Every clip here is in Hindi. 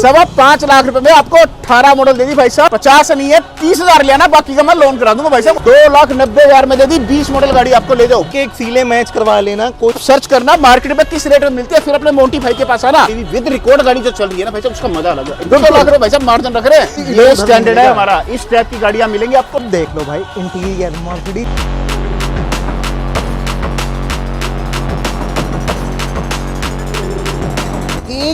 5.25 लाख रुपए में आपको 18 मॉडल दे दी भाई साहब। 50 नहीं है 30,000 लिया ना, बाकी का मैं लोन करा दूंगा भाई साहब। 2,90,000 में दे दी। 20 मॉडल गाड़ी आपको ले जाओ। एक सीले मैच करवा लेना, कोई सर्च करना मार्केट में किस रेट में मिलती है, फिर अपने मोंटी भाई के पास आना। विद रिकॉर्ड गाड़ी जो चल रही है ना भाई साहब, उसका मजा अलग है। 2 लाख रुपए भाई साहब मार्जिन रख रहे हैं। ये स्टैंडर्ड है हमारा। इस टाइप की गाड़ियां मिलेंगी आपको। देख लो भाई, इंटीरियर मर्सिडीज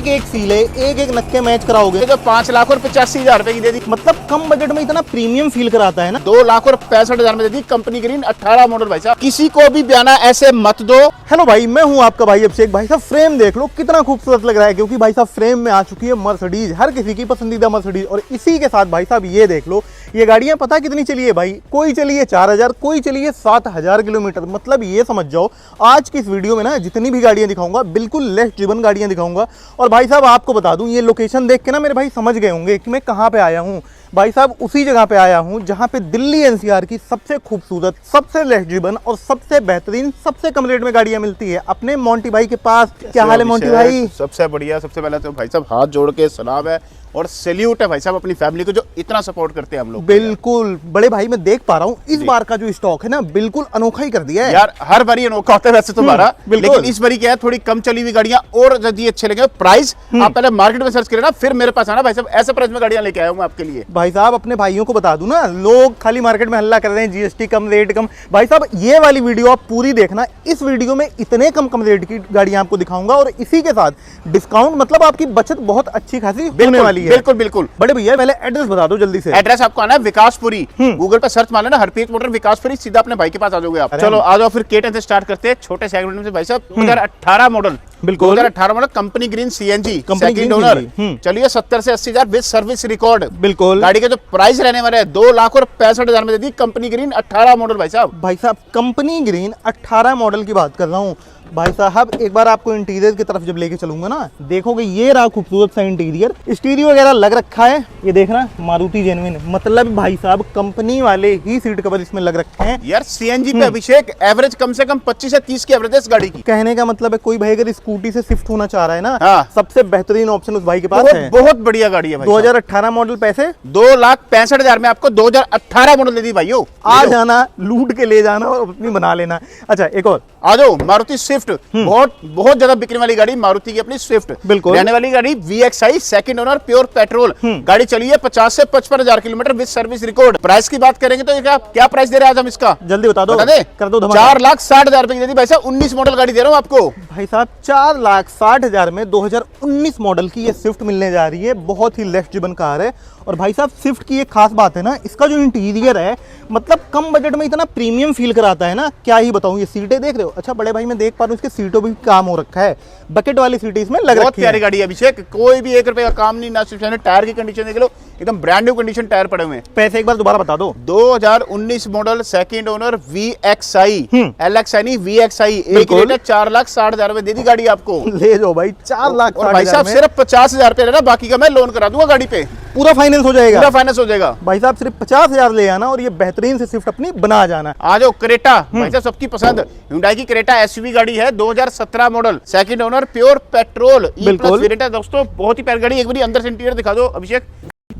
एक सीले एक नक्के मैच कराओगे जो 5,85,000 रुपए की दे दी। मतलब कम बजट में इतना प्रीमियम फील कराता है ना। 2,65,000 में दे दी कंपनी ग्रीन 18 मॉडल भाई साहब। किसी को भी बयाना ऐसे मत दो। हेलो भाई, मैं हूं आपका भाई अभिषेक। भाई साहब फ्रेम देख लो कितना खूबसूरत लग रहा है, क्योंकि भाई साहब फ्रेम में आ चुकी है मर्सिडीज, हर किसी की पसंदीदा मर्सिडीज। और इसी के साथ भाई साहब ये देख लो, ये गाड़ियां पता कितनी चली है भाई। कोई चली है 4,000, कोई चली है 7,000 किलोमीटर। मतलब ये समझ जाओ आज की इस वीडियो में ना जितनी भी गाड़ियां दिखाऊंगा बिल्कुल लेस ड्रिवन गाड़ियां दिखाऊंगा। और भाई साहब आपको बता दूं, ये लोकेशन देख के ना मेरे भाई समझ गए होंगे कि मैं कहां पे आया हूं। भाई साहब उसी जगह पे आया हूं जहां पे दिल्ली एनसीआर की सबसे खूबसूरत, सबसे लेस ड्रिवन और सबसे बेहतरीन, सबसे कम रेट में गाड़ियां मिलती है, अपने मोंटी भाई के पास। क्या हाल है मोंटी भाई? सबसे बढ़िया। सबसे पहले तो भाई साहब हाथ जोड़ के सलाम है और सैल्यूट है भाई साहब अपनी फैमिली को जो इतना सपोर्ट करते हैं हम लोग। बिल्कुल बड़े भाई, मैं देख पा रहा हूँ इस बार का जो स्टॉक है ना बिल्कुल अनोखा ही कर दिया है यार। हर बारी अनोखा होता है वैसे तुम्हारा, लेकिन इस बारी क्या है, थोड़ी कम चली हुई गाड़ियां और यदि अच्छे लगे प्राइस आप पहले मार्केट में सर्च करें ना, फिर मेरे पास आना भाई साहब। ऐसे प्राइस में गाड़ियां लेके आया हूं मैं आपके लिए। भाई साहब अपने भाइयों को बता दूं ना, लोग खाली मार्केट में हल्ला कर रहे हैं जीएसटी कम, रेट कम। भाई साहब ये वाली वीडियो आप पूरी देखना। इस वीडियो में इतने कम रेट की गाड़ियां आपको दिखाऊंगा और इसी के साथ डिस्काउंट, मतलब आपकी बचत बहुत अच्छी खासी होने वाली है। बिल्कुल बिल्कुल। बड़े भैया पहले एड्रेस बता दो जल्दी से। एड्रेस आपको आना है विकासपुरी। गूगल पे सर्च मारना हरप्रीत मोटर विकासपुरी, सीधा अपने भाई के पास आ जाओगे आप। चलो आ जाओ फिर केटन से स्टार्ट करते हैं, छोटे सेगमेंट में भाई साहब। 2018 मॉडल, बिल्कुल 2018 model company green CNG second owner. चलिए 70 से 80,000 विद सर्विस रिकॉर्ड। बिल्कुल। गाड़ी के जो प्राइस रहने वाले हैं 2,65,000 में दे दी कंपनी ग्रीन 18 मॉडल भाई साहब। भाई साहब कंपनी ग्रीन 18 मॉडल की बात कर रहा हूँ। भाई साहब एक बार आपको इंटीरियर की तरफ जब लेके चलूंगा ना, देखोगे ये रहा खूबसूरत सा इंटीरियर। स्टीरियो वगैरह लग रखा है, ये देखना मारुति जेन्युइन। मतलब भाई साहब कंपनी वाले ही सीट कवर इसमें लग रखे हैं। यार सीएनजी पे अभिषेक एवरेज कम से कम 25 से 30 की एवरेज है इस गाड़ी की। कहने का मतलब है कोई भाई अगर स्कूटी से शिफ्ट होना चाह रहा है ना, हाँ। सबसे बेहतरीन ऑप्शन उस भाई के पास है। बहुत बढ़िया गाड़ी है भाई। 2018 मॉडल, पैसे 2,65,000 में आपको 2018 मॉडल दे दी भाइयों। आ जाना, लूट के ले जाना और अपनी बना लेना। अच्छा एक और आ जाओ, मारुति स्विफ्ट। बहुत ज्यादा बिकने वाली गाड़ी मारुति की अपनी स्विफ्ट। बिल्कुल। रहने वाली गाड़ी VXI second owner pure petrol. गाड़ी चली है 50 से 55,000 kilometre with service record. Price की बात करेंगे तो क्या प्राइस दे रहे हैं आज हम इसका? जल्दी बता दो। कर दो। 4,60,000 रुपए की दे दी भाई साहब। 19 मॉडल गाड़ी दे रहा हूँ आपको भाई साहब। 4,60,000 में 2019 मॉडल की ये स्विफ्ट मिलने जा रही है। बहुत ही लेस ड्रिवन कार है। और भाई साहब स्विफ्ट की एक खास बात है ना, इसका जो इंटीरियर है मतलब कम बजट में इतना प्रीमियम फील कराता है ना, क्या ही बताऊं। ये सीटें देख रहे हो? अच्छा बड़े भाई मैं देख पा रहा हूँ इसके सीटों भी काम हो रखा है, बकेट वाली सीटें इसमें लग रखी है। बहुत प्यारी गाड़ी है अभिषेक, कोई भी 1 रुपए का काम नहीं ना। सिर्फ टायर की कंडीशन देख लो, एकदम ब्रांड न्यू कंडीशन टायर पड़े हुए हैं। पैसे एक बार दोबारा बता दो। 2019 model second owner VXI, LXI नहीं VXI। एक रेट है 4,60,000 में दे दी गाड़ी आपको। ले जाओ भाई 4,60,000। और भाई साहब सिर्फ 50,000 रुपए लेना, बाकी का मैं लोन करा दूंगा गाड़ी पे। पूरा फाइनेंस हो जाएगा। पूरा फाइनेंस हो जाएगा भाई साहब। सिर्फ 50,000 ले आना और ये बेहतरीन से स्विफ्ट अपनी बना जाना। आ जाओ क्रेटा भाई साहब, सबकी पसंद Hyundai की क्रेटा SUV गाड़ी है। 2017 model second owner pure petrol. बिल्कुल वेरिएंट है दोस्तों, बहुत ही प्यारी गाड़ी। एक बार अंदर से इंटीरियर दिखा दो अभिषेक।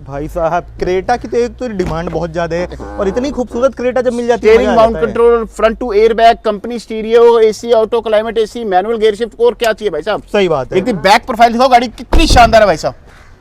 भाई साहब क्रेटा की तो एक तो डिमांड बहुत ज्यादा है, और इतनी खूबसूरत क्रेटा जब मिल जाती है। Steering mount control, front two air bag, company stereo, AC auto, climate AC, manual gear shift, और क्या चाहिए भाई साहब? सही बात है। एक दिन बैक प्रोफाइल दिखाओ, गाड़ी कितनी शानदार है भाई साहब।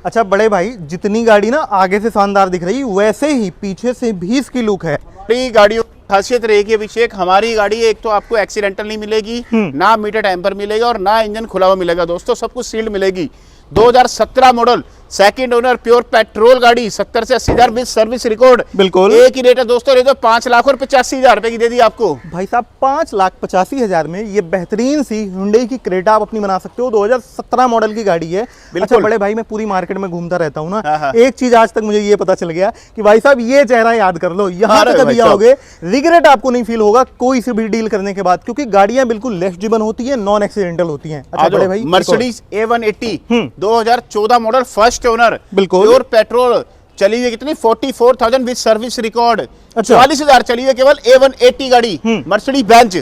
अच्छा बड़े भाई, जितनी गाड़ी ना आगे से शानदार दिख रही वैसे ही पीछे से भी इसकी लुक है। गाड़ियों खासियत रहेगी अभिषेक, हमारी गाड़ी एक तो आपको एक्सीडेंटल नहीं मिलेगी, ना मीटर टेम्पर मिलेगा और ना इंजन खुला हुआ मिलेगा दोस्तों, सब कुछ सील्ड मिलेगी। 2017 model second owner pure petrol गाड़ी 70 से 80,000 विद सर्विस रिकॉर्ड। बिल्कुल एक ही रेट है दोस्तों, रेट 5,85,000 रुपए की दे दी आपको। भाई साहब 5,85,000 में ये बेहतरीन सी Hyundai की क्रेटा आप अपनी बना सकते हो। 2017 मॉडल की गाड़ी है। अच्छा बड़े भाई मैं पूरी मार्केट में घूमता रहता हूँ ना, एक चीज आज तक मुझे ये पता चल गया कि भाई साहब ये चेहरा याद कर लो, यहाँ पे कभी आओगे रिग्रेट आपको नहीं फील होगा कोई से भी डील करने के बाद, क्योंकि गाड़ियां बिल्कुल लेस ड्रिवन होती है, नॉन एक्सीडेंटल होती हैं। अच्छा बड़े भाई Mercedes A180 2014 model first owner बिल्कुल प्योर पेट्रोल चली हुई कितनी 44,000 विद सर्विस रिकॉर्ड। अच्छा 44,000 चली हुई केवल A180 गाड़ी मर्सिडीज बेंज।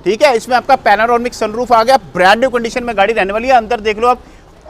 ठीक है, इसमें आपका पैनोरामिक सनरूफ आ गया, ब्रांड न्यू कंडीशन में गाड़ी रहने वाली है। अंदर देख लो आप,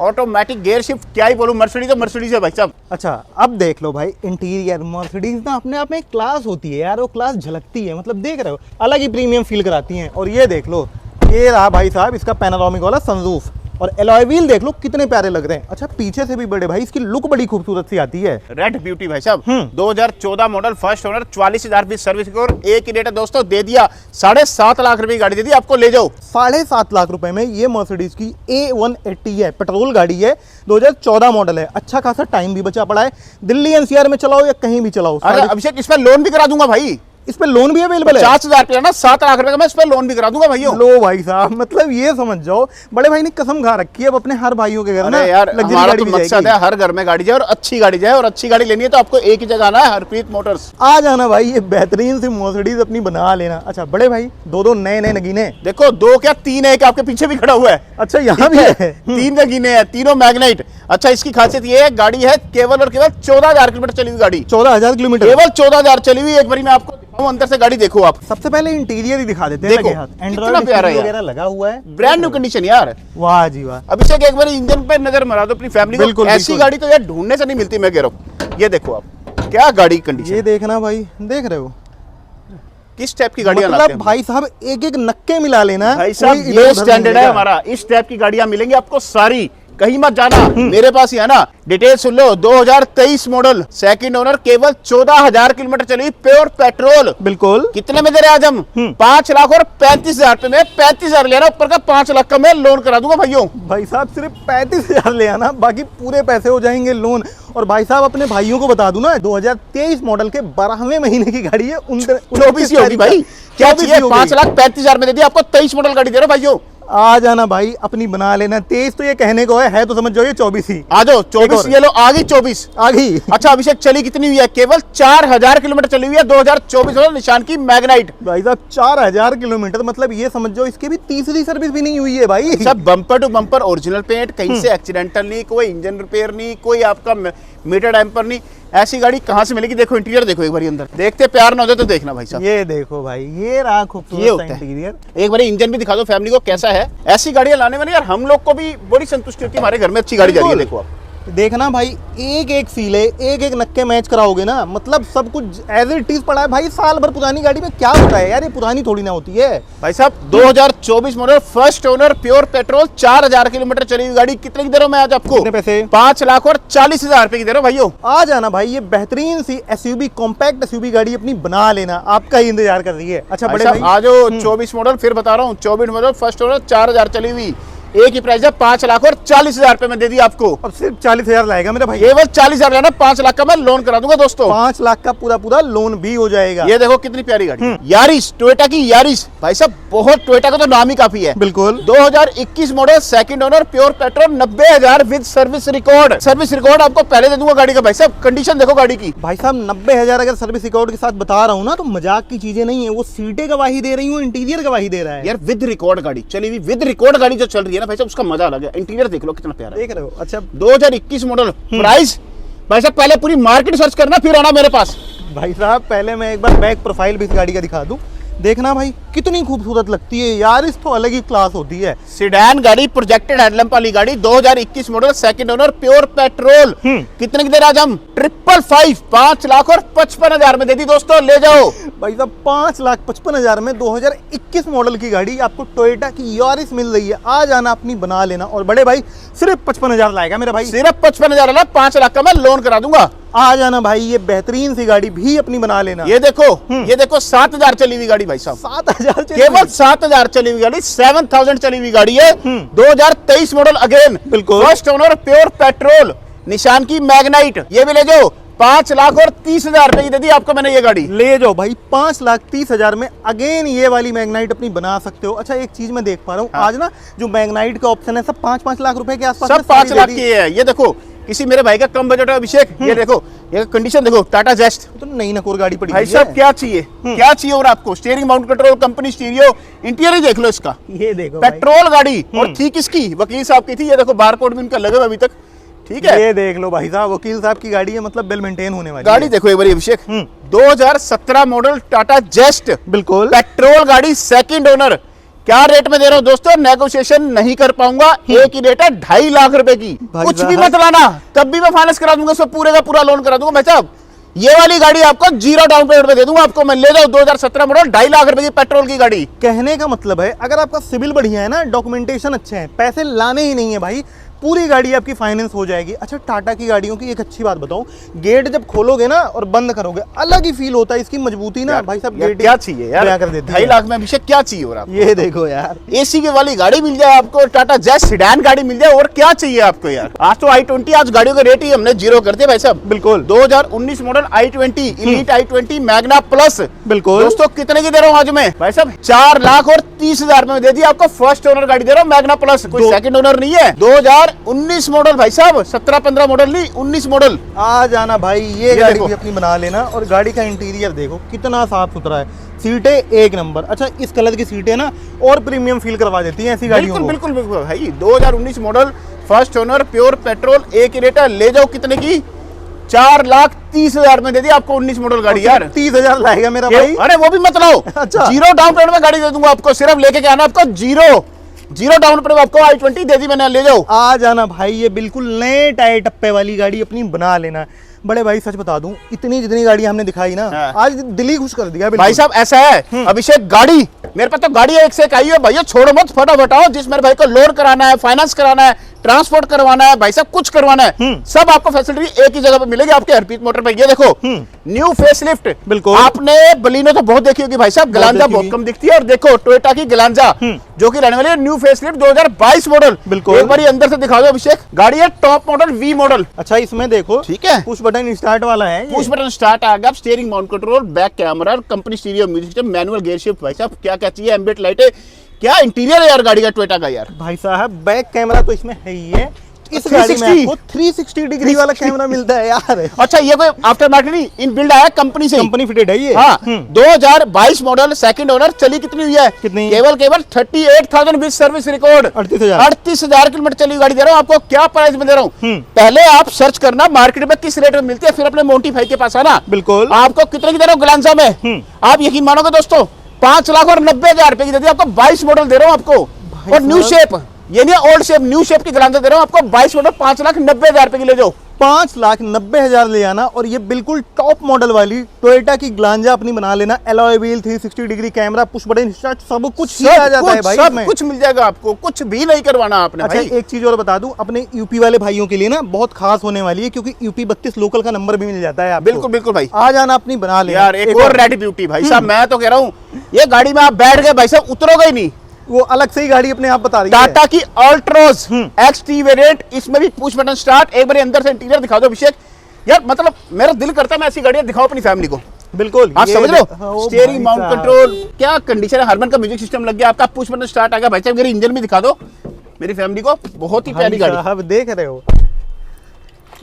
ऑटोमेटिक गियर शिफ्ट, क्या ही बोलूं, मर्सिडीज तो मर्सिडीज है भाई साहब। अच्छा अब देख लो भाई इंटीरियर, मर्सिडीज ना अपने आप में एक क्लास होती है यार, वो क्लास झलकती है, मतलब देख रहे हो अलग ही प्रीमियम फील कराती हैं। और ये देख लो, ये रहा भाई साहब इसका पैनोरामिक वाला सनरूफ, और एलॉय व्हील देख लो कितने प्यारे लग रहे हैं। अच्छा पीछे से भी बड़े भाई इसकी लुक बड़ी खूबसूरत सी आती है। रेड ब्यूटी भाई साहब, 2014 मॉडल, फर्स्ट ओनर, 44,000 की सर्विस और एक ही रेट है दोस्तों, दे दिया 7.5 लाख रुपए की गाड़ी दे दी आपको, ले जाओ 7.5 लाख रुपए में। ये मर्सिडीज की A180 है, पेट्रोल गाड़ी है, 2014 मॉडल है। अच्छा खासा टाइम भी बचा पड़ा है, दिल्ली एनसीआर में चलाओ या कहीं भी चलाओ। अरे अभिषेक इस पर लोन भी करा दूंगा भाई, इस पे लोन भी अवेलेबल है, 50,000 रुपया ना, 7 लाख रुपए का मैं इस पर लोन भी करा दूंगा भाइयों। लो भाई साहब, मतलब ये समझ जाओ बड़े भाई ने कसम खा रखी है अब अपने हर भाइयों के घर ना अरे यार लग्जरी हमारा गाड़ी तो भी मकसद जाएगी। है हर घर में गाड़ी जाए और अच्छी गाड़ी जाए, और अच्छी गाड़ी लेनी है तो आपको एक ही जगह आना है, हरप्रीत मोटर्स। आ जाना भाई, ये बेहतरीन सी मर्सिडीज अपनी बना लेना। अच्छा बड़े भाई दो नए नगीने, देखो 2 क्या 3 है, एक आपके पीछे भी खड़ा हुआ है। अच्छा यहाँ भी ठीक है 3 नगीने हैं, तीनों मैग्नाइट। अच्छा इसकी खासियत ये है, गाड़ी है केवल और केवल 14,000 किलोमीटर चली हुई गाड़ी, 14,000 किलोमीटर, केवल 14,000 चली हुई। एक बार मैं आपको दिखाऊं, अंदर से गाड़ी देखो आप। सबसे पहले इंटीरियर ही दिखा देते हैं, देखो, लगे हाथ कितना एंड्रॉइड प्यारा है यार। वगैरह लगा हुआ है, ब्रांड न्यू कंडीशन यार। वाह जी वाह। अभिषेक एक बार इंजन पे नजर मारा दो अपनी फैमिली को, बिल्कुल, ऐसी बिल्कुल। गाड़ी तो यार ढूंढने से नहीं मिलती, मैं कह रहा हूँ। ये देखो आप, क्या गाड़ी कंडीशन, ये देखना भाई, देख रहे हो किस टाइप की गाड़ियां लाते मतलब हैं भाई साहब एक एक नक्के मिला लेना भाई कोई साहब, इधर ये उधर स्टैंडर्ड है मिलेगा। हमारा, इस टाइप की गाड़ियां मिलेंगी आपको सारी, कहीं मत जाना, मेरे पास ही है ना। डिटेल सुन लो, 2023 मॉडल, सेकंड ओनर, केवल 14,000 किलोमीटर चली, प्योर पेट्रोल। बिल्कुल कितने में दे रहे आज हम? 5 लाख और 35,000 रुपए में, 35,000 लेना, ऊपर का 5 लाख का मैं लोन करा दूंगा भाइयों। भाई साहब सिर्फ 35,000 ले आना, बाकी पूरे पैसे हो जाएंगे लोन। और भाई साहब अपने भाइयों को बता दूं ना, 2023 मॉडल के 12वें महीने की गाड़ी है, 24 ही होगी भाई, क्या चाहिए? 5,35,000 में दे दी आपको, 23 मॉडल गाड़ी दे रहा भाइयों। आ जाना भाई, अपनी बना लेना। 23 तो ये कहने को है तो समझ जाओ ये 24 ही। आ जाओ 24, ये लो आ गई 24 आ गई। अच्छा अभिषेक चली कितनी हुई है? केवल 4,000 किलोमीटर चली हुई है, 2024 वाला निशान की मैग्नाइट। भाई साहब 4,000 किलोमीटर, मतलब ये समझ जाओ इसकी भी तीसरी सर्विस भी नहीं हुई है भाई। सब bumper to bumper original paint, कहीं से एक्सीडेंटल नहीं, कोई इंजन रिपेयर नहीं, कोई आपका मीटर डैम्पर नहीं। ऐसी गाड़ी कहाँ से मिलेगी? देखो इंटीरियर देखो एक बार अंदर, देखते प्यार ना हो जाए तो देखना भाई साहब। ये देखो भाई, ये रहा ये खूबसूरत होता सा है। इंटीरियर। एक बार इंजन भी दिखा दो फैमिली को कैसा है। ऐसी गाड़ियां लाने में यार हम लोग को भी बड़ी संतुष्टि होती है, हमारे घर में अच्छी गाड़ी जा रही है। देखो आप देखना भाई, एक एक सीले, एक एक नक्के मैच कराओगे ना, मतलब सब कुछ एज इट इज पड़ा है भाई। साल भर पुरानी गाड़ी में क्या होता है यार, ये पुरानी थोड़ी ना होती है भाई साहब। 2024 model, first owner, pure petrol, 4,000 kilometre चली हुई गाड़ी। कितने की दे रहा हूं मैं आज आपको? कितने पैसे? 5,40,000 रुपए की दे रहा हूं भाइयों। आ जाना भाई, ये बेहतरीन सी एसयूवी, कॉम्पैक्ट एसयूवी गाड़ी अपनी बना लेना, आपका ही इंतजार कर रही है। अच्छा बड़े भाई आज 24 मॉडल, फिर बता रहा हूँ 24 मॉडल, फर्स्ट ओनर, 4,000 चली हुई, एक ही प्राइस है 5,40,000 रुपए में दे दी आपको। और सिर्फ 40,000 लाएगा मेरा भाई, केवल 40,000 लेना, 5 लाख का मैं लोन करा दूंगा दोस्तों। 5 लाख का पूरा पूरा लोन भी हो जाएगा। ये देखो कितनी प्यारी गाड़ी, यारिस, टोयोटा की यारिस। भाई साहब बहुत, टोयोटा का तो नाम ही काफी है। बिल्कुल 2021 model, second owner, pure petrol, 90,000 with service record. Service record आपको पहले दे दूंगा गाड़ी का। भाई साहब कंडीशन देखो गाड़ी की। भाई साहब 90,000 अगर सर्विस रिकॉर्ड के साथ बता रहा हूँ ना, तो मजाक की चीजें नहीं है, वो सीटें गवाही दे रही हूँ, इंटीरियर गवाही दे रहा है यार विद रिकॉर्ड गाड़ी चली हुई, विद रिकॉर्ड गाड़ी जो चल रही है ना भाई साहब, उसका मजा अलग है। इंटीरियर देख लो कितना प्यारा है। देख रहे हो। अच्छा 2021 मॉडल, प्राइस भाई साहब पहले पूरी मार्केट सर्च करना, फिर आना मेरे पास। भाई साहब पहले मैं एक बार बैक प्रोफाइल भी इस गाड़ी का दिखा दूं, देखना भाई कितनी खूबसूरत लगती है यार, इस तो अलग ही क्लास होती है। सिडान गाड़ी, प्रोजेक्टेड हेडलैम्प वाली गाड़ी, 2021 model, second owner, pure petrol. कितने की दे रहा आज हम? 555, 5,55,000 में दे दी दोस्तों, ले जाओ। भाई साहब 5,55,000 में 2021 मॉडल की गाड़ी आपको टोयोटा की यारिस मिल रही है। आ जाना, अपनी बना लेना। और बड़े भाई सिर्फ 55,000 लाएगा मेरा भाई, सिर्फ 55,000 वाला, 5 लाख का मैं लोन करा दूंगा। आ जाना भाई, ये बेहतरीन सी गाड़ी भी अपनी बना लेना। ये देखो, ये देखो 7,000 चली हुई गाड़ी भाई साहब, 7,000 केवल 7,000 चली हुई गाड़ी, 7,000 चली हुई गाड़ी है। 2023 मॉडल, अगेन बिल्कुल फर्स्ट ओनर, प्योर पेट्रोल, निशान की मैग्नाइट। ये भी ले जाओ, 5,30,000 रुपए की दे दी आपको मैंने ये गाड़ी। ले जाओ भाई, 5,30,000 में अगेन ये वाली मैग्नाइट अपनी बना सकते हो। अच्छा एक चीज मैं देख पा रहा हूँ, आज ना जो मैग्नाइट का ऑप्शन है सब 5-5 लाख रुपए के आसपास सब में 5 सारी लाख दे की दी। है। ये देखो किसी मेरे भाई का कम बजट है अभिषेक, ये देखो, ये कंडीशन देखो, टाटा जेस्ट। तो नई नकोर गाड़ी पड़ी भाई हुई साहब है। क्या चाहिए, क्या चाहिए और आपको? Steering mount control, company stereo, interior ही देख लो इसका। ये देखो भाई, पेट्रोल गाड़ी, और थी किसकी? वकील साहब की थी। ये देखो बारकोड भी उनका लगा हुआ अभी तक, ठीक है। ये देख लो भाई साहब, वकील साहब की गाड़ी है, मतलब वेल मेंटेन होने वाली गाड़ी है। देखो एक बार अभिषेक, 2017 मॉडल टाटा जेस्ट, बिल्कुल पेट्रोल गाड़ी, सेकंड ओनर, क्या रेट में दे रहा हूँ दोस्तों, नेगोशिएशन नहीं कर पाऊंगा, एक ही रेट है 2.5 लाख रुपए की। भाई कुछ भी साहब। मत लाना, तब भी मैं फाइनेंस करा दूंगा, सब पूरे का पूरा लोन करा दूंगा भाई साहब। ये वाली गाड़ी आपको 0 डाउन पेमेंट में दे दूंगा आपको मैं, ले जाओ 2017 मॉडल 2.5 लाख रुपए की पेट्रोल की गाड़ी। कहने का मतलब है अगर आपका सिविल बढ़िया है ना, डॉक्यूमेंटेशन अच्छे हैं, पैसे लाने ही नहीं है भाई, पूरी गाड़ी आपकी फाइनेंस हो जाएगी। अच्छा, टाटा की गाड़ियों की एक अच्छी बात बताऊं, गेट जब खोलोगे ना और बंद करोगे अलग ही फील होता है, इसकी मजबूती ना भाई साहब, गेट क्या चाहिए यार, बयां कर देती है। 2.5 लाख में अभिषेक क्या चाहिए और आप, ये देखो यार, एसी की वाली गाड़ी मिल जाए आपको, टाटा जैस सेडान गाड़ी मिल जाए, और क्या चाहिए आपको यार। आज तो i20, आज गाड़ियों का रेट ही हमने 0 कर दिया भाई साहब। बिल्कुल 2019 model i20, elite i20 Magna plus, बिल्कुल दोस्तों कितने की दे रहा हूँ आज मैं भाई साहब, 4,30,000 में दे दी आपको। फर्स्ट ओनर गाड़ी दे रहा हूँ मैग्ना प्लस, कोई सेकंड ओनर नहीं है। 2019 मॉडल भाई साहब, 17-15 मॉडल नहीं, 19 मॉडल। आ जाना भाई, ये गाड़ी देखो। भी अपनी बना लेना। और गाड़ी का इंटीरियर देखो कितना साफ सुथरा है, सीटें एक नंबर। अच्छा, इस कलर की सीटें ना और प्रीमियम फील करवा देती हैं ऐसी गाड़ियों बिल्कुल को। बिल्कुल बिल्कुल भाई, 2019 model, first owner, pure petrol, एक ही रेट है। ले जाओ कितने की, 4,30,000 में दे दी आपको 19 मॉडल गाड़ी यार। 30,000 लाएगा मेरा भाई। अरे वो भी मत लाओ, अच्छा। 0 डाउन पेमेंट में गाड़ी दे दूंगा आपको, सिर्फ लेके आना आपको, 0 डाउन पेमेंट में आपको i20 दे दी मैंने, ले जाओ। आ जाना भाई, ये बिल्कुल नए टायर टप्पे वाली गाड़ी अपनी बना लेना। बड़े भाई सच बता दूं, इतनी जितनी गाड़ी हमने दिखाई ना, हाँ। आज दिल ही खुश कर दिया बिल्कुल। भाई साहब ऐसा है अभिषेक, गाड़ी मेरे पास तो गाड़ी एक से एक आई है भैया, छोड़ो मत, फटाफट आओ। जिस मेरे भाई को लोन कराना है, फाइनेंस कराना है, ट्रांसपोर्ट करवाना है भाई साहब, कुछ करवाना है, सब आपको फैसिलिटी एक ही जगह पे मिलेगी आपके हरप्रीत मोटर पे। ये देखो न्यू फेसलिफ्ट, बिल्कुल। आपने बलिनो तो बहुत देखी होगी भाई साहब, गलांजा देखी बहुत हुई। कम दिखती है, और देखो टोयोटा की गलांजा जो कि रहने वाली है न्यू फेसलिफ्ट 2022 मॉडल। बिल्कुल। एक बार अंदर से दिखा दो अभिषेक, गाड़ी है टॉप मॉडल वी मॉडल। अच्छा, इसमें देखो ठीक है, पुश बटन स्टार्ट वाला है ये। पुश बटन स्टार्ट आ गया, steering mount control, back camera, company stereo music system, manual gear shift. भाई साहब क्या क्या चाहिए, एम्बिएंट लाइटें, क्या इंटीरियर है यार गाड़ी का टोयोटा का यार। भाई साहब बैक कैमरा तो इसमें है ही है, इस 360 गाड़ी में आपको 360 डिग्री वाला कैमरा मिलता है यार। अच्छा, ये कोई आफ्टर मार्केट नहीं, इन बिल्ड आया कंपनी से, कंपनी फिटेड है ये। हाँ। 2022 मॉडल, सेकंड ओनर, चली कितनी हुई है, कितनी? केवल 38,000 विद सर्विस रिकॉर्ड। 38,000 किलोमीटर चली गाड़ी दे रहा हूँ आपको। क्या प्राइस में दे रहा हूँ, पहले आप सर्च करना मार्केट में किस रेट में मिलती है, फिर अपने मोंटी भाई के पास आना। बिल्कुल। आपको कितने की दे रहा हूँ ग्लांजा में, आप यकीन मानोगे दोस्तों, 5,90,000 रुपए की दे दी आपको। 22 मॉडल दे रहा हूँ आपको, और न्यू शेप, ये नहीं ओल्ड शेप, न्यू शेप की ग्लांजा दे रहा हूँ आपको। 22 मॉडल 5,90,000 रुपए की ले जाओ। 5,90,000 ले आना, और ये बिल्कुल टॉप मॉडल वाली टोयोटा की ग्लांजा अपनी बना लेना। Alloy wheel, 360 degree camera, push button start, सब कुछ ही आ जाता है भाई। सब इसमें कुछ मिल जाएगा आपको, कुछ भी नहीं करवाना आपने। अच्छा, भाई एक चीज और बता दूं, अपने यूपी वाले भाइयों के लिए ना बहुत खास होने वाली है, क्योंकि यूपी 32 लोकल का नंबर भी मिल जाता है आपको। बिल्कुल बिल्कुल भाई, आ जाना अपनी बना लेना। यार एक और रेड ब्यूटी भाई साहब, मैं तो कह रहा हूँ ये गाड़ी में आप बैठ गए भाई साहब, उतरोगे ही नहीं। वो अलग से ही गाड़ी अपने आप बता रही है। टाटा की अल्ट्रोज XT वेरिएंट, इसमें भी पुश बटन स्टार्ट। एक बार अंदर से इंटीरियर दिखा दो अभिषेक यार, मतलब मेरा दिल करता है मैं ऐसी गाड़ियां दिखाऊं अपनी फैमिली को। बिल्कुल, आप ये समझ रहे हाँ, हो, ओ स्टीयरिंग भाई माउंट साहब। कंट्रोल, क्या कंडीशन है, हरमन का म्यूजिक सिस्टम लग गया आपका, पुश बटन स्टार्ट आ गया भाई साहब। मेरी इंजन भी दिखा दो मेरी फैमिली को, बहुत ही प्यारी भाई गाड़ी। साहब देख रहे हो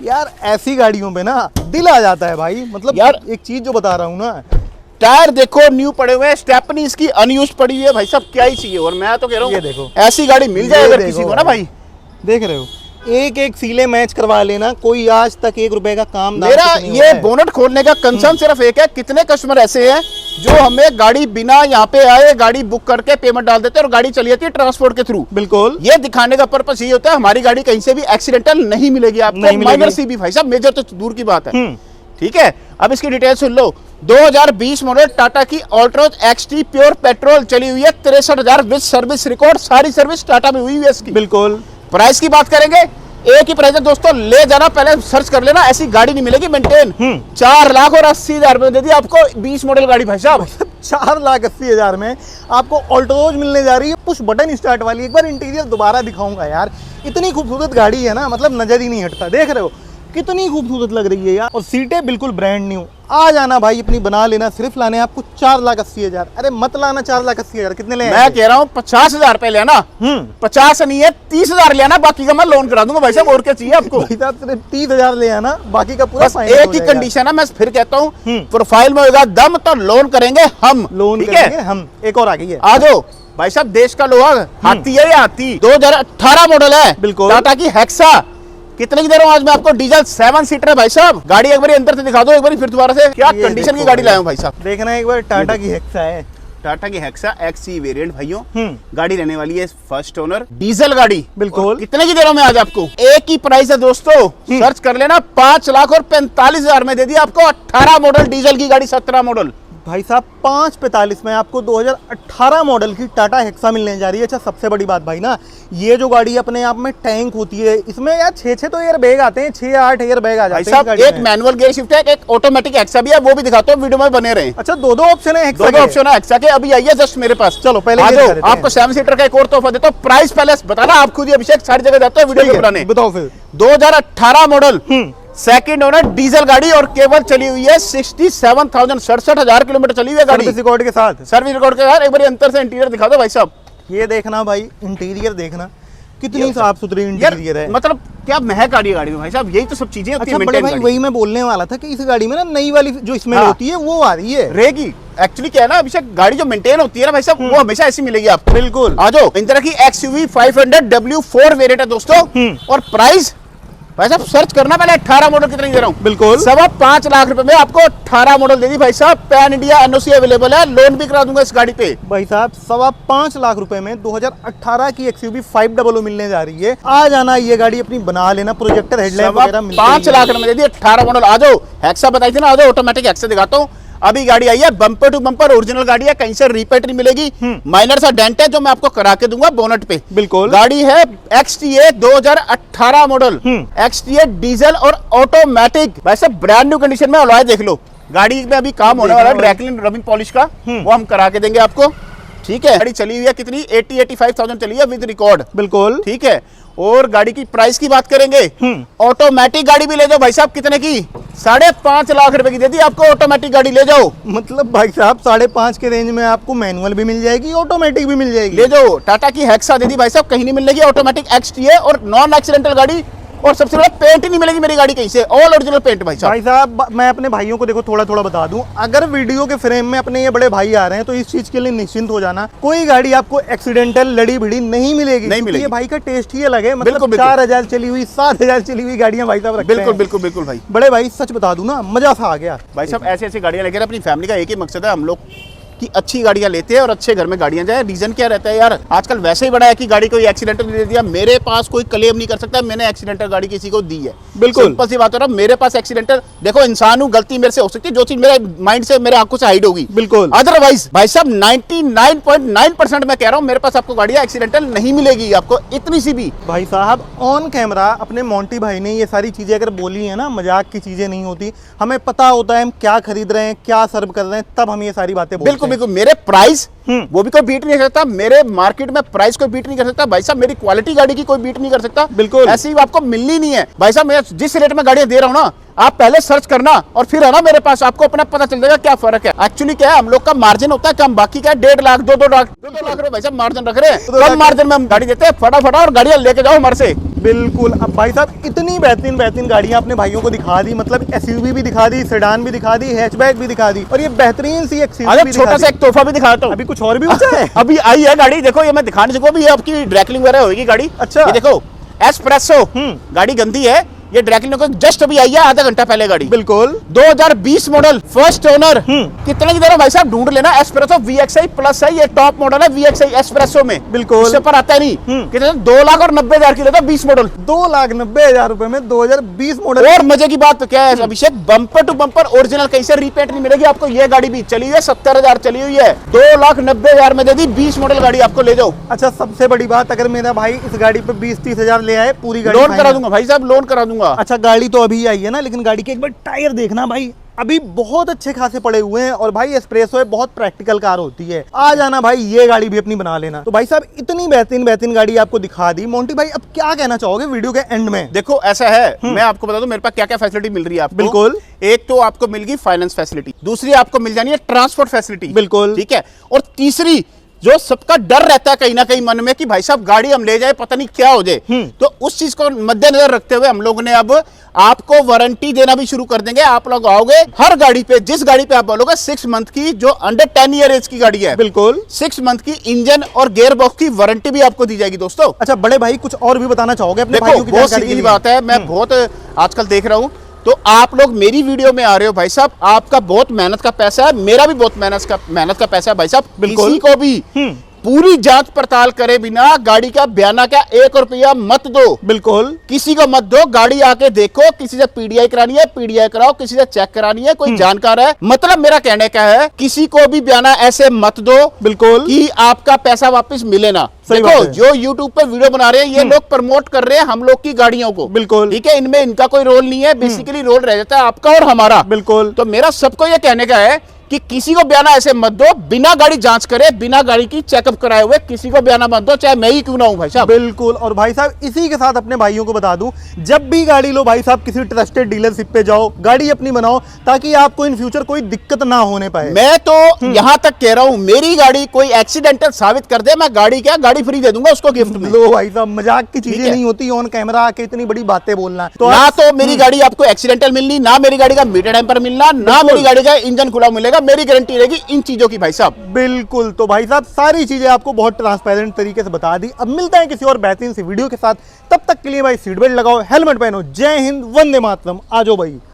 यार, ऐसी गाड़ियों पे ना दिल आ जाता है भाई। मतलब यार, एक चीज जो बता रहा हूँ ना, टायर देखो न्यू पड़े हुए हैं, स्टेपनी इसकी अनयूज्ड पड़ी है भाई साहब, क्या ही चाहिए। और मैं तो कह रहा ये हूँ देखो, ऐसी गाड़ी मिल जाए ये अगर देखो किसी को ना भाई। देख रहे हो, एक एक सीले मैच करवा लेना, कोई आज तक 1 रुपए का काम दाम मेरा कुछ नहीं ये हुआ है। बोनट खोलने का कंसर्न सिर्फ एक है, कितने कस्टमर ऐसे हैं जो हमें गाड़ी बिना यहाँ पे आए गाड़ी बुक करके पेमेंट डाल देते हैं और गाड़ी चली जाती है ट्रांसपोर्ट के थ्रू। बिल्कुल, ये दिखाने का पर्पस ये होता है हमारी गाड़ी कहीं से भी एक्सीडेंटल नहीं मिलेगी आपको, नहीं मिलेगी। माइनर सी भी भाई साहब, मेजर तो दूर की बात है। ठीक है, अब इसकी डिटेल सुन लो। 2020 मॉडल टाटा की अल्ट्रोज XT प्योर पेट्रोल, चली हुई है 63,000 विद सर्विस रिकॉर्ड, सारी सर्विस टाटा में हुई है इसकी। बिल्कुल। प्राइस की बात करेंगे, एक ही प्राइस है दोस्तों, ले जाना, पहले सर्च कर लेना, ऐसी गाड़ी नहीं मिलेगी मेंटेन। 4,80,000 में दे दी आपको 20 मॉडल गाड़ी भाई साहब। 4,80,000 में आपको अल्ट्रोज मिलने जा रही है, पुश बटन स्टार्ट वाली। एक बार इंटीरियर दोबारा दिखाऊंगा यार, इतनी खूबसूरत गाड़ी है ना, मतलब नजर ही नहीं हटता। देख रहे हो कितनी खूबसूरत लग रही है यार, और सीटें बिल्कुल ब्रांड न्यू। आ जाना भाई, अपनी बना लेना। सिर्फ लाने आपको 4,80,000। अरे मत लाना 4,80,000, कितने ले मैं कह रहा हूँ 50,000 रुपए लेना, 50 नहीं है 30,000 लेना, बाकी का मैं लोन करा दूंगा भाई साहब। और क्या चाहिए आपको भाई साहब, सिर्फ 30,000 ले आना, बाकी का पूरा बस फाइनल एक हो ही जाएगा। कंडीशन है, मैं फिर कहता हूँ, प्रोफाइल में होगा दम तो लोन करेंगे हम, लोन ठीक करेंगे है? हम। एक और आ गई है, आ जाओ भाई साहब, देश का लोहा हाथी है या हाथी, 2018 मॉडल है, बिल्कुल। टाटा की हेक्सा। कितने की दे रहा हूँ आज मैं आपको, डीजल 7 सीटर है भाई साहब। गाड़ी एक बार अंदर से दिखा दो, एक बार फिर दोबारा से, क्या ये कंडीशन की देखो गाड़ी भाई। लाया हूँ भाई साहब। देखना एक बार, टाटा की हेक्सा है, टाटा की हेक्सा एक्सी वेरिएंट भाइयों, गाड़ी रहने वाली है फर्स्ट ओनर डीजल गाड़ी। बिल्कुल। कितने की दे रहा हूं मैं आज आपको? एक ही प्राइस है दोस्तों, सर्च कर लेना, 5,45,000 में दे दी आपको 18 मॉडल डीजल की गाड़ी, 17 मॉडल भाई साहब 545 में आपको 2018 मॉडल की टाटा हेक्सा मिलने जा रही है। अच्छा सबसे बड़ी बात भाई ना, ये जो गाड़ी अपने आप में टैंक होती है, इसमें यार 6 तो एयर बैग आते हैं, 6-8 एयर बैग आ जाते हैं। एक मैनुअल गियर शिफ्ट है, एक ऑटोमेटिक हेक्सा भी है, वो भी दिखाता हूं, वीडियो में बने रहे। अच्छा दो ऑप्शन है हेक्सा के? दो ऑप्शन है हेक्सा के, अभी आइए जस्ट मेरे पास। चलो पहले आ जाओ, आपको 7 सीटर का एक और तोहफा देता हूं। प्राइस पहले बताना, आप खुद ही अभिषेक सारी जगह जाते हो वीडियो बनाने। बताओ फिर। 2018 मॉडल सेकंड ओनर डीजल गाड़ी और केवल चली हुई है 67,000, 67,000 किलोमीटर चली हुई है गाड़ी, सर्विस रिकॉर्ड के साथ। सर्विस रिकॉर्ड के साथ। एक बार अंदर से इंटीरियर दिखा दो भाई साहब। ये देखना भाई, इंटीरियर देखना कितनी साफ सुथरी इंटीरियर है, मतलब क्या महक आ रही है गाड़ी में भाई साहब, यही तो सब चीजें होती अच्छा है। बड़े भाई वही मैं बोलने वाला था कि इस गाड़ी में ना नई वाली जो स्मेल होती है वो आ रही है, रहेगी। एक्चुअली क्या है ना अभिषेक, गाड़ी जो मेंटेन होती है ना भाई साहब, वो हमेशा ऐसी मिलेगी आपको। बिल्कुल। आ जाओ, इंदिरा की XUV 500 W4 वेरिएंट है दोस्तों, और प्राइस भाई साहब सर्च करना पहले 18 मॉडल कितनी दे रहा हूँ। बिल्कुल। 5.25 लाख रुपए में आपको 18 मॉडल दे दी भाई साहब। पैन इंडिया NOC अवेलेबल है, लोन भी करा दूंगा इस गाड़ी पे। भाई साहब 5.25 लाख रुपए में 2018 की XUV 500 मिलने जा रही है। आ जाना, ये गाड़ी अपनी बना लेना, प्रोजेक्टर हेडलाइट वगैरह मिलती है। 5 लाख रुपए में दे दी 18 मॉडल। आ जाओ, हेक्सा बताई थी ना, आ जाओ ऑटोमेटिक हेक्सा दिखाता हूँ। अभी गाड़ी आई है, बम्पर टू बम्पर ओरिजिनल गाड़ी है, कहीं से रिपेट नहीं मिलेगी। माइनर सा डेंट है जो मैं आपको करा के दूंगा बोनट पे। बिल्कुल। गाड़ी है XTA 2018 मॉडल, XTA डीजल और ऑटोमेटिक। वैसे ब्रांड न्यू कंडीशन में अलॉय देख लो। गाड़ी में अभी काम होने वाला है ड्रैकलिन रबिंग पॉलिश का, वो हम करा के देंगे आपको। ठीक है, गाड़ी चली हुई है कितनी, 80-85,000 चली है विद रिकॉर्ड। बिल्कुल। ठीक है, और गाड़ी की प्राइस की बात करेंगे, ऑटोमेटिक गाड़ी भी ले जाओ भाई साहब। कितने की? 5.5 लाख रुपए की दे दी आपको ऑटोमेटिक गाड़ी, ले जाओ। मतलब भाई साहब 5.5 के रेंज में आपको मैनुअल भी मिल जाएगी, ऑटोमेटिक भी मिल जाएगी। ले जाओ, टाटा की हेक्सा दे दी भाई साहब, कहीं नहीं मिलेगी ऑटोमेटिक XTA और नॉन एक्सीडेंटल गाड़ी। और सबसे बड़ा पेंट ही नहीं मिलेगी मेरी गाड़ी कहीं से, ऑल ओरिजिनल पेंट भाई साहब। भाई साहब मैं अपने भाइयों को देखो थोड़ा बता दूं, अगर वीडियो के फ्रेम में अपने ये बड़े भाई आ रहे हैं तो इस चीज के लिए निश्चिंत हो जाना, कोई गाड़ी आपको एक्सीडेंटल लड़ी भिड़ी नहीं मिलेगी। नहीं मिलेगी। ये भाई का टेस्ट ही अलग है, मतलब 4,000 चली हुई 7,000 चली हुई गाड़ियां भाई साहब रखते हैं। बिल्कुल बिल्कुल बिल्कुल भाई। बड़े भाई सच बता दूं ना, मजा सा आ गया भाई साहब। ऐसे ऐसी गाड़ियां लेकर अपनी फैमिली का एक ही मकसद है, हम लोग कि अच्छी गाड़ियां लेते हैं और अच्छे घर में गाड़ियां जाए। रीजन क्या रहता है यार, आजकल वैसे ही बड़ा है कि गाड़ी कोई एक्सीडेंटल नहीं दे दिया, मेरे पास कोई क्लेम नहीं कर सकता मैंने एक्सीडेंटल गाड़ी किसी को दी है। बिल्कुल सिंपल सी बात हो रहा, मेरे पास एक्सीडेंटल, देखो इंसान हूं, गलती मेरे से हो सकती है, जो चीज मेरे माइंड से मेरे आंखों से हाइड होगी। बिल्कुल। अदरवाइज भाई साहब 99.9% मैं कह रहा हूं मेरे पास आपको गाड़ियां एक्सीडेंटल नहीं मिलेगी, आपको इतनी सी भी। भाई साहब ऑन कैमरा अपने मोंटी भाई ने ये सारी चीजें अगर बोली है ना, मजाक की चीजें नहीं होती, हमें पता होता है हम क्या खरीद रहे हैं, क्या सर्व कर रहे हैं, तब हम ये सारी बातें बोलते हैं। बिल्कुल बिल्कुल। मेरे प्राइस वो भी कोई बीट नहीं कर सकता, मेरे मार्केट में प्राइस कोई बीट नहीं कर सकता भाई साहब, मेरी क्वालिटी गाड़ी की कोई बीट नहीं कर सकता। बिल्कुल। ऐसी आपको मिलनी नहीं है भाई साहब। मैं जिस रेट में गाड़ियां दे रहा हूं ना, आप पहले सर्च करना और फिर है ना मेरे पास, आपको अपना पता चल जाएगा क्या फर्क है। एक्चुअली क्या है, हम लोग का मार्जिन होता है कम, बाकी क्या 1.5 लाख 2 लाख रुपए भाई साहब मार्जिन रख रहे हैं, कम मार्जिन में हम गाड़ी देते हैं। फटाफट और गाड़ियां लेके जाओ हमारे से। बिल्कुल। अब भाई साहब इतनी बेहतरीन गाड़ियां अपने भाइयों को दिखा दी, मतलब SUV भी दिखा दी, सेडान भी दिखा दी, हैचबैक भी दिखा दी, और ये बेहतरीन सी XUV भी छोटा सा एक तोहफा भी दिखाता हूँ। अभी कुछ और भी बचा है। अभी आई है गाड़ी, देखो ये मैं दिखाने से भी, ये आपकी ड्रैकलिंग वगैरह होगी गाड़ी। अच्छा। ये देखो एस्प्रेसो, गाड़ी गंदी है, ये ड्रैकलिंग को जस्ट अभी आई है आधा घंटा पहले गाड़ी। बिल्कुल। 2020 मॉडल फर्स्ट ओनर। कितने की दे रहा भाई साहब, ढूंढ लेना। एस्प्रेसो VXI प्लस है, ये टॉप मॉडल है VXI एस्प्रेसो में। बिल्कुल। इससे ऊपर आता है नहीं। कितने 2,90,000 की लेता 20 मॉडल, 2,90,000 रुपए में 2020 मॉडल। और मजे की बात तो क्या है अभिषेक, बम्पर टू बम्पर ओरिजिनल, कहीं से रिपेंट नहीं मिलेगी आपको। ये गाड़ी भी चली हुई है 70,000 चली हुई है, 2,90,000 में दे दी 20 मॉडल गाड़ी, आपको ले जाओ। अच्छा सबसे बड़ी बात, अगर मेरा भाई इस गाड़ी पे 20-30 हजार ले आए, पूरी गाड़ी लोन करा दूंगा भाई साहब, लोन करा दूंगा। अच्छा गाड़ी तो अभी आई है ना, लेकिन गाड़ी के एक बार टायर देखना भाई, अभी बहुत अच्छे खासे पड़े हुए हैं, और भाई एस्प्रेसो है, बहुत प्रैक्टिकल कार होती है। आ जाना भाई, ये गाड़ी भी अपनी बना लेना। तो भाई साहब इतनी बेहतरीन गाड़ी आपको दिखा दी। मोंटी भाई अब क्या कहना चाहोगे वीडियो के एंड में? देखो ऐसा है, मैं आपको बता दूं मेरे पास क्या क्या फैसिलिटी मिल रही है आपको। बिल्कुल। एक तो आपको मिल गई फाइनेंस फैसिलिटी, दूसरी आपको मिल जानी है ट्रांसपोर्ट फैसिलिटी। बिल्कुल। ठीक है, और तीसरी जो सबका डर रहता है कहीं ना कहीं मन में कि भाई साहब गाड़ी हम ले जाए पता नहीं क्या हो जाए, तो उस चीज को मद्देनजर रखते हुए हम लोगों ने अब आपको वारंटी देना भी शुरू कर देंगे। आप लोग आओगे हर गाड़ी पे, जिस गाड़ी पे आप बोलोगे 6 मंथ की, जो अंडर 10 ईयर एज की गाड़ी है, बिल्कुल 6 मंथ की इंजन और गियर बॉक्स की वारंटी भी आपको दी जाएगी दोस्तों। अच्छा बड़े भाई कुछ और भी बताना चाहोगे अपने देखो भाइयों की बहुत जानकारी के सीधी लिए? बात है, मैं बहुत आजकल देख रहा हूँ, तो आप लोग मेरी वीडियो में आ रहे हो भाई साहब, आपका बहुत मेहनत का पैसा है, मेरा भी बहुत मेहनत का पैसा है भाई साहब। बिल्कुल। किसी को भी पूरी जांच पड़ताल करे बिना गाड़ी का बयाना क्या 1 रुपया मत दो, बिल्कुल किसी को मत दो। गाड़ी आके देखो, किसी से पीडीआई करानी है पीडीआई कराओ, किसी से चेक करानी है, कोई जानकार है। मतलब मेरा कहने का है, किसी को भी बयाना ऐसे मत दो बिल्कुल कि आपका पैसा वापस मिले ना। सही देखो बात है। जो YouTube पे वीडियो बना रहे हैं ये लोग प्रमोट कर रहे हैं हम लोग की गाड़ियों को, बिल्कुल। ठीक है, इनमें इनका कोई रोल नहीं है, बेसिकली रोल रह जाता है आपका और हमारा। बिल्कुल। तो मेरा सबको ये कहने का है कि किसी को बयाना ऐसे मत दो, बिना गाड़ी जांच करे, बिना गाड़ी की चेकअप कराए हुए किसी को बयाना मत दो, चाहे मैं ही क्यों ना हूं भाई साहब। बिल्कुल। और भाई साहब इसी के साथ अपने भाइयों को बता दूं, जब भी गाड़ी लो भाई साहब किसी ट्रस्टेड डीलरशिप पे जाओ, गाड़ी अपनी बनाओ, ताकि आपको इन फ्यूचर कोई दिक्कत ना होने पाए। मैं तो यहां तक कह रहा हूं, मेरी गाड़ी कोई एक्सीडेंटल साबित कर दे, मैं गाड़ी फ्री दे दूंगा उसको गिफ्ट में। लो भाई साहब मजाक की चीजें है। नहीं होती, ऑन कैमरा आके इतनी बड़ी बातें बोलना। तो ना तो मेरी गाड़ी आपको एक्सीडेंटल मिलनी, ना मेरी गाड़ी का मीटर टेम्पर मिलना, ना मेरी गाड़ी का इंजन खुला मिलेगा, मेरी गारंटी रहेगी इन चीजों की भाई साहब। बिल्कुल। तो भाई साहब सारी चीजें आपको बहुत ट्रांसपेरेंट तरीके से बता दी। अब मिलता है किसी और बेहतरीन सी वीडियो के साथ, तब तक के लिए भाई सीट बेल्ट लगाओ, हेलमेट पहनो। जय हिंद, वंदे मातरम। आ जाओ भाई।